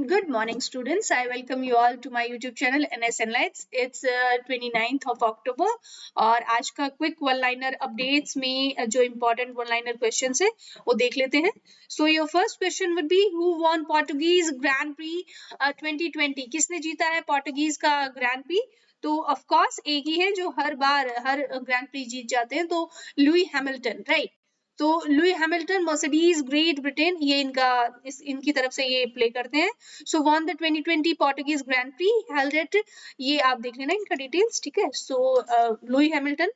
Good morning, students. I welcome you all to my YouTube channel NSN Lights. It's 29th of October और आज का quick one liner updates में जो important one liner question है वो देख लेते हैं. So your first question would be who won Portuguese Grand pre 2020. किसने जीता है पोर्टुगीज का ग्रैंड प्री? तो ऑफ कोर्स एक ही है जो हर बार हर ग्रैंड प्री जीत जाते हैं, तो लुई हैमिल्टन, राइट. तो Louis Hamilton Mercedes Great Britain ये इनकी तरफ से ये प्ले करते हैं. So won the 2020 Portuguese Grand Prix held at, ये आप देख लेना इनका डिटेल्स, ठीक है. So Louis Hamilton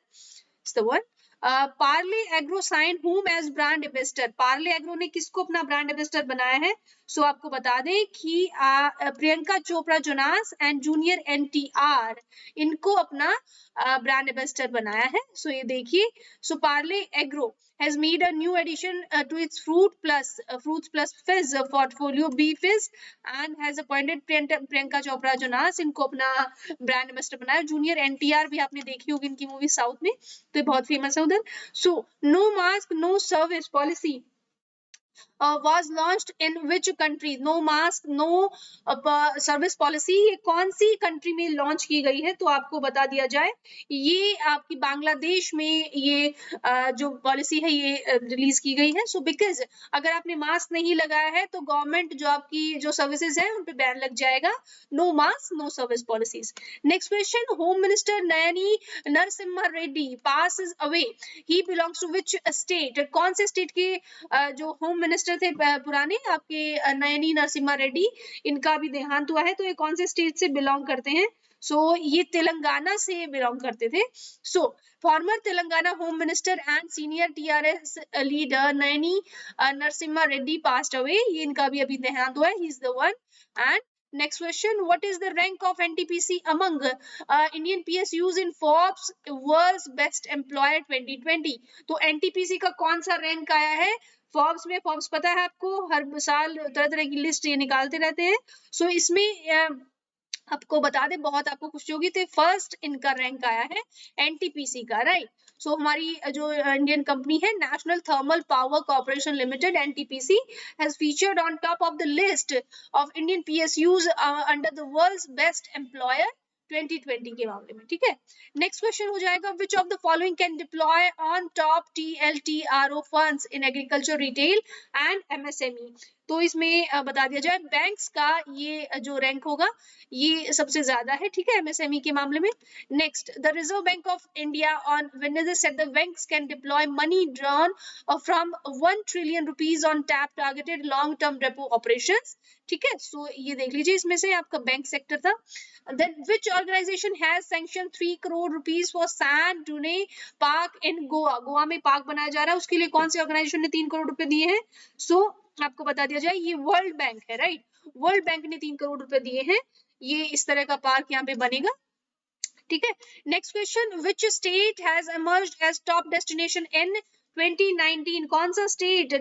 is the one. Parle Agro sign him as brand ambassador. Parle Agro ने किसको अपना ब्रांड एम्बेसडर बनाया है? सो आपको बता दें कि Priyanka Chopra Jonas and junior NTR इनको अपना ब्रांड एम्बेसडर बनाया है. सो ये देखिए, so Parle Agro has made a new addition to its fruits plus fizz portfolio B Fizz and has appointed Priyanka Chopra Jonas इनको अपना ब्रांड एम्बेसडर बनाया. जूनियर एनटीआर भी आपने देखी होगी इनकी मूवी साउथ में, तो ये बहुत फेमस है उधर. So no mask no service policy was launched in which country? No mask no service policy ये कौन सी कंट्री में लॉन्च की गई है? तो आपको बता दिया जाए, ये आपकी बांग्लादेश में ये जो पॉलिसी है ये रिलीज की गई है. सो बिकॉज अगर आपने मास्क नहीं लगाया है तो गवर्नमेंट जो आपकी जो सर्विसेज है उन पे बैन लग जाएगा. No mask no service policies. Next question, home minister Nayini Narasimha Reddy passes away. He belongs to which state? कौन से स्टेट के जो होम मिनिस्टर थे पुराने आपके नयनी नरसिम्हा रेड्डी, इनका भी देहांत हुआ है. तो ये कौन से स्टेट से बिलोंग करते हैं? सो ये तेलंगाना से बिलोंग करते थे. So former Telangana home minister and senior TRS leader Nayini Narasimha Reddy passed away. ये इनका भी अभी देहांत हुआ है. He is the one. And next question, what is the rank of NTPC among Indian PSUs in Forbes World's Best Employer 2020? तो NTPC का कौन सा रैंक आया है फोर्ब्स में? फोर्ब्स पता है आपको, हर साल तरह तरह की लिस्ट ये निकालते रहते हैं. सो इसमें आपको बता दे, बहुत आपको खुशी होगी, तो फर्स्ट इनका रैंक आया है एनटीपीसी का, राइट. सो हमारी जो इंडियन कंपनी है national thermal power corporation limited NTPC has featured on top of the list of Indian PSUs under the world's best employer 2020 के मामले में, ठीक है. नेक्स्ट क्वेश्चन हो जाएगा, which of the following can deploy on top TLTRO funds in agriculture retail and MSME. तो इसमें बता दिया जाए बैंक्स का ये जो रैंक होगा ये सबसे ज्यादा है, ठीक है, एमएसएमई के मामले में. Next, the reserve bank of India on Wednesday said the banks can deploy money drawn from 1 trillion rupees on tap targeted long term repo operations, ठीक है. सो ये देख लीजिए, इसमें से आपका बैंक सेक्टर था. Then which organization has sanctioned 3 crore rupees for sand dune park in Goa? Goa में पार्क बनाया जा रहा है, उसके लिए कौन सी ऑर्गेनाइजेशन ने 3 करोड़ रुपए दिए हैं? सो आपको बता दिया जाए, ये वर्ल्ड बैंक है, राइट. वर्ल्ड बैंक ने 3 करोड़ रुपए दिए हैं. ये इस तरह का पार्क यहाँ पे बनेगा, ठीक है. Next question, which state has emerged as top destination in 2019? कौन सा स्टेट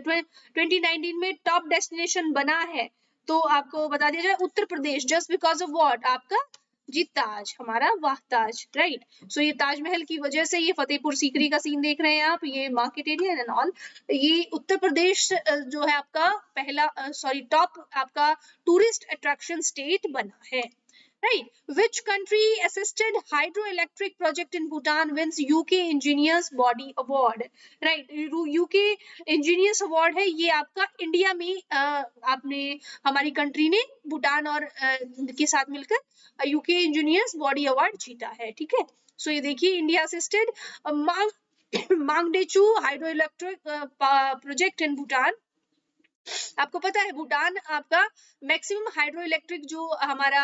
2019 में टॉप डेस्टिनेशन बना है? तो आपको बता दिया जाए Uttar Pradesh. Just because of what? आपका जी ताज, हमारा वाह ताज, राइट. सो ये ताजमहल की वजह से, ये फतेहपुर सीकरी का सीन देख रहे हैं आप, ये मार्केट एरिया एंड ऑल, ये उत्तर प्रदेश जो है आपका पहला टॉप आपका टूरिस्ट अट्रैक्शन स्टेट बना है, right. Which country assisted hydroelectric project in Bhutan wins UK Engineers Body Award? Right, UK Engineers Award है ये आपका इंडिया में आपने हमारी कंट्री ने भूटान और के साथ मिलकर UK Engineers Body Award जीता है, ठीक है. सो ये देखिए, India assisted Mangdechhu hydroelectric project in Bhutan. आपको पता है भूटान आपका मैक्सिमम हाइड्रो इलेक्ट्रिक जो हमारा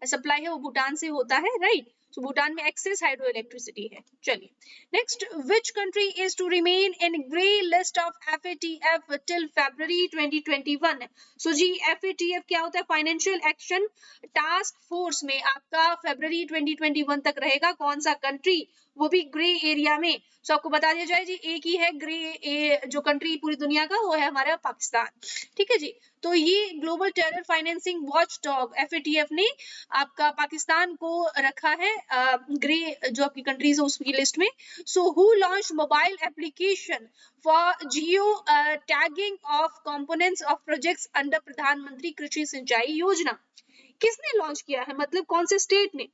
सप्लाई है वो भूटान से होता है, राइट. तो भूटान में एक्सेस हाइड्रो इलेक्ट्रिसिटी है. चलिए next, which country is to remain in grey list of FATF till February 2021? So जी FATF क्या होता है? फाइनेंशियल एक्शन टास्क फोर्स में आपका फरवरी 2021 तक रहेगा. कौन सा कंट्री वो भी ग्रे एरिया में। सो आपको बता दिया जाए जी, एक ही है ग्रे जो कंट्री पूरी दुनिया का, वो है हमारा पाकिस्तान। ठीक है जी। तो ये global terror financing watch dog FATF ने आपका पाकिस्तान को रखा है ग्रे जो आपकी कंट्रीज है उसकी लिस्ट में। So who launch mobile application for geo tagging of components of projects under Pradhan Mantri Krishi Sinchai योजना? किसने लॉन्च किया है, मतलब कौन से स्टेट ने?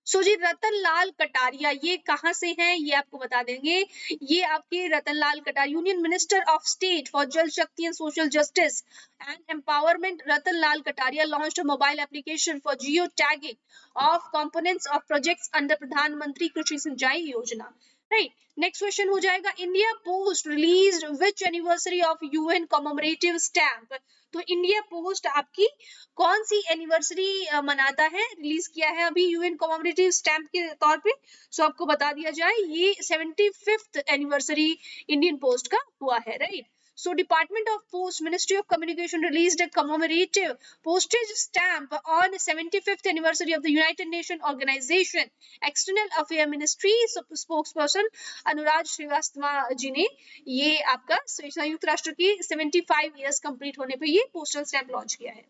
सो जी रतन लाल कटारिया, ये कहाँ से हैं ये आपको बता देंगे। ये आपके Ratan Lal Kataria, union minister of state for Jal Shakti and social justice and empowerment, Ratan Lal Kataria launched a mobile application for geo tagging of components of projects under Pradhan Mantri Krishi Sinchai Yojana. Right, next question हो जाएगा, India Post released which anniversary of UN commemorative stamp? तो India Post आपकी कौन सी anniversary मनाता है, release किया है अभी UN कॉमेमोरेटिव स्टैम्प के तौर पे? सो आपको बता दिया जाए, ये 75th एनिवर्सरी इंडियन पोस्ट का हुआ है। Right, so Department of Post, Ministry of Communication released a commemorative postage stamp on 75th anniversary of the United Nations Organization External Affairs Ministry spokesperson अनुराग श्रीवास्तव जी ने ये आपका संयुक्त राष्ट्र की 75 इयर्स कंप्लीट होने पे ये पोस्टल स्टैम्प लॉन्च किया है।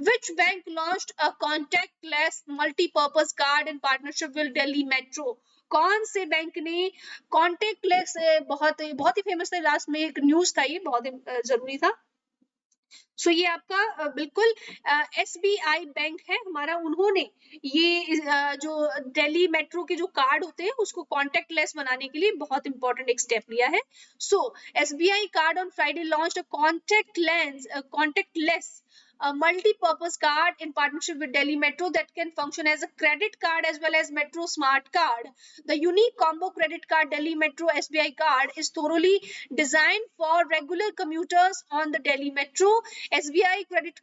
Which bank launched a contactless multi-purpose card in partnership with Delhi Metro? कौन से बैंक ने कॉन्टेक्टलेस, बहुत बहुत ही फेमस था, लास्ट में एक न्यूज था, ये बहुत जरूरी था। सो ये आपका बिल्कुल SBI बैंक है हमारा, उन्होंने ये जो दिल्ली मेट्रो के जो कार्ड होते हैं उसको कॉन्टेक्टलेस बनाने के लिए बहुत इंपॉर्टेंट एक स्टेप लिया है। सो SBI card on Friday launched a contact lens a multi-purpose card in partnership with Delhi Metro that can function as a credit card as well as Metro Smart Card. The unique combo credit card Delhi Metro SBI card is thoroughly designed for regular commuters on the Delhi Metro. SBI credit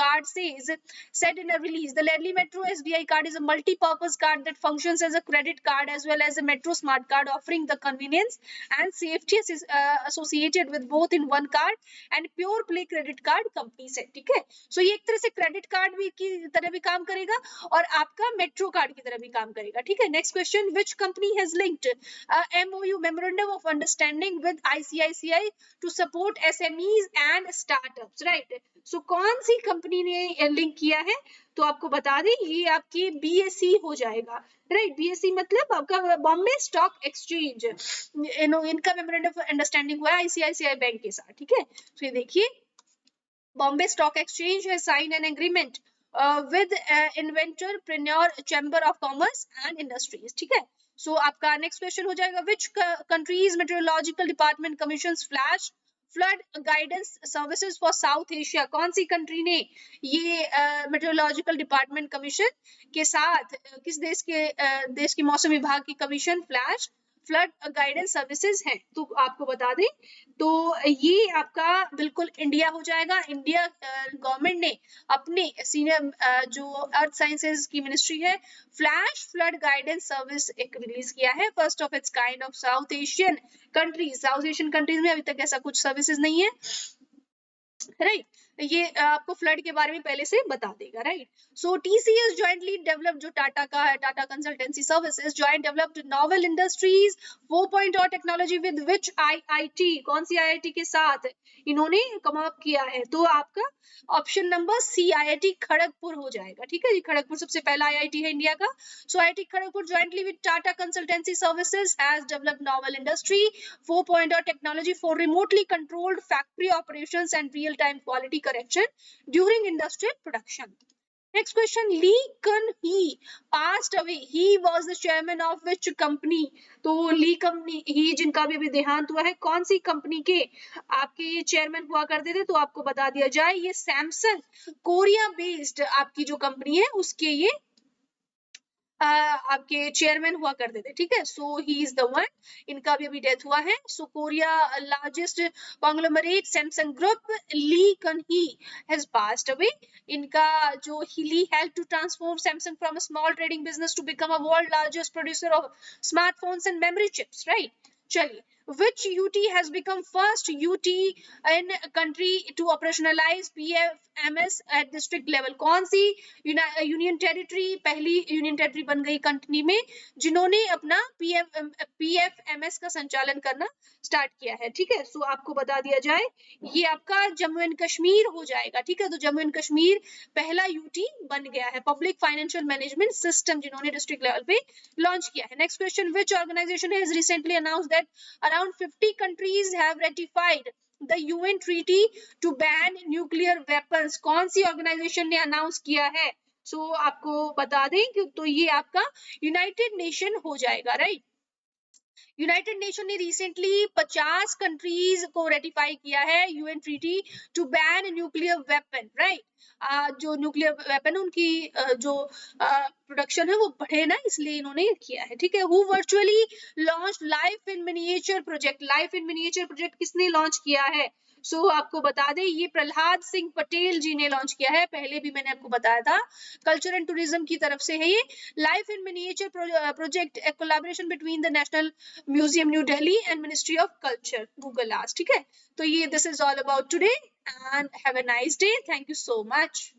card said in a release, the Delhi Metro SBI card is a multi-purpose card that functions as a credit card as well as a Metro Smart Card, offering the convenience and safety associated with both in one card and pure play credit card company से। ठीक है, so ये एक तरह से credit card भी की तरह भी काम करेगा और आपका मेट्रो कार्ड की तरह भी काम करेगा। ठीक है, next question, which company has linked MOU memorandum of understanding with ICICI to support SMEs and startups? Right, so कौन सी कंपनी ने लिंक किया है? तो आपको बता दें, ये आपकी BSE हो जाएगा। राइट, BSE मतलब आपका बॉम्बे स्टॉक एक्सचेंज, इनका मेमोरेंडम ऑफ अंडरस्टैंडिंग हुआ है ICICI बैंक के साथ। ठीक है, तो ये देखिए, Bombay Stock Exchange has signed an agreement with Inventorpreneur Chamber of Commerce and Industries. ठीक है, सो आपका नेक्स्ट क्वेश्चन हो जाएगा, which countries meteorological department commissions flash flood guidance services for South Asia? कौन सी कंट्री ने ये मेट्रोलॉजिकल डिपार्टमेंट कमीशन के साथ किस देश के मौसम विभाग की commission flash flood guidance services हैं? तो आपको बता दें, तो ये आपका बिल्कुल इंडिया हो जाएगा। इंडिया गवर्नमेंट ने अपने सीनियर जो अर्थ साइंसेज की मिनिस्ट्री है, फ्लैश फ्लड गाइडेंस सर्विस एक रिलीज किया है, first of its kind of south Asian countries. South Asian countries में अभी तक ऐसा कुछ सर्विसेज नहीं है। राइट, ये आपको फ्लड के बारे में पहले से बता देगा। राइट, सो TCS जॉइंटली डेवलप, जो टाटा का है, Tata consultancy services, joint developed novel industries 4.0 technology with which IIT? कौन सी IIT के साथ इन्होंने कम अप किया है? तो आपका option number C IIT Kharagpur हो जाएगा। ठीक है जी, खड़गपुर सबसे पहला IIT है इंडिया का। सो IIT Kharagpur jointly with Tata consultancy services has developed novel industry 4.0 technology for remotely controlled factory operations and real-time quality correction during industrial production. Next question, Lee Kun-hee passed away. He was the chairman of which company? तो ली company ही, जिनका भी अभी देहांत हुआ है, कौन सी company के आपके ये चेयरमैन हुआ करते थे? तो आपको बता दिया जाए, ये सैमसंग कोरिया बेस्ड आपकी जो कंपनी है उसके ये आपके चेयरमैन हुआ करते थे। ठीक है, so he is the one, इनका भी अभी डेथ हुआ है। So Korea largest conglomerate Samsung group, Lee Kun-hee has passed away. इनका जो he help to transform Samsung from a small trading business to become a world largest producer of smartphones and memory chips. Right, चलिए Which UT has become first UT in country to operationalize PFMS at district level? कौन सी union territory पहली union territory बन गई country में जिन्होंने अपना PFMS का संचालन करना स्टार्ट किया है? ठीक है, सो आपको बता दिया जाए ये आपका जम्मू एंड कश्मीर हो जाएगा। ठीक है, तो जम्मू एंड कश्मीर पहला यूटी बन गया है, पब्लिक फाइनेंशियल मैनेजमेंट सिस्टम जिन्होंने डिस्ट्रिक्ट लेवल पे लॉन्च किया है। Next question, which organisation has recently announced that around 50 countries have ratified the UN treaty to ban nuclear weapons? कौन सी ऑर्गेनाइजेशन ने अनाउंस किया है? आपको बता दें कि तो ये आपका यूनाइटेड नेशन हो जाएगा, राइट। यूनाइटेड नेशन ने रिसेंटली 50 कंट्रीज को रेटिफाई किया है UN treaty to ban nuclear weapon, right. जो न्यूक्लियर वेपन उनकी जो प्रोडक्शन है वो बढ़े ना, इसलिए इन्होंने किया है। ठीक है, who virtually launch life in miniature project? Life in miniature project किसने लॉन्च किया है? आपको बता दें ये प्रहलाद सिंह पटेल जी ने लॉन्च किया है, पहले भी मैंने आपको बताया था, कल्चर एंड टूरिज्म की तरफ से है ये। Life in miniature project A collaboration between the national museum new Delhi and ministry of culture, Google arts. ठीक है, तो ये this is all about today and have a nice day, thank you so much.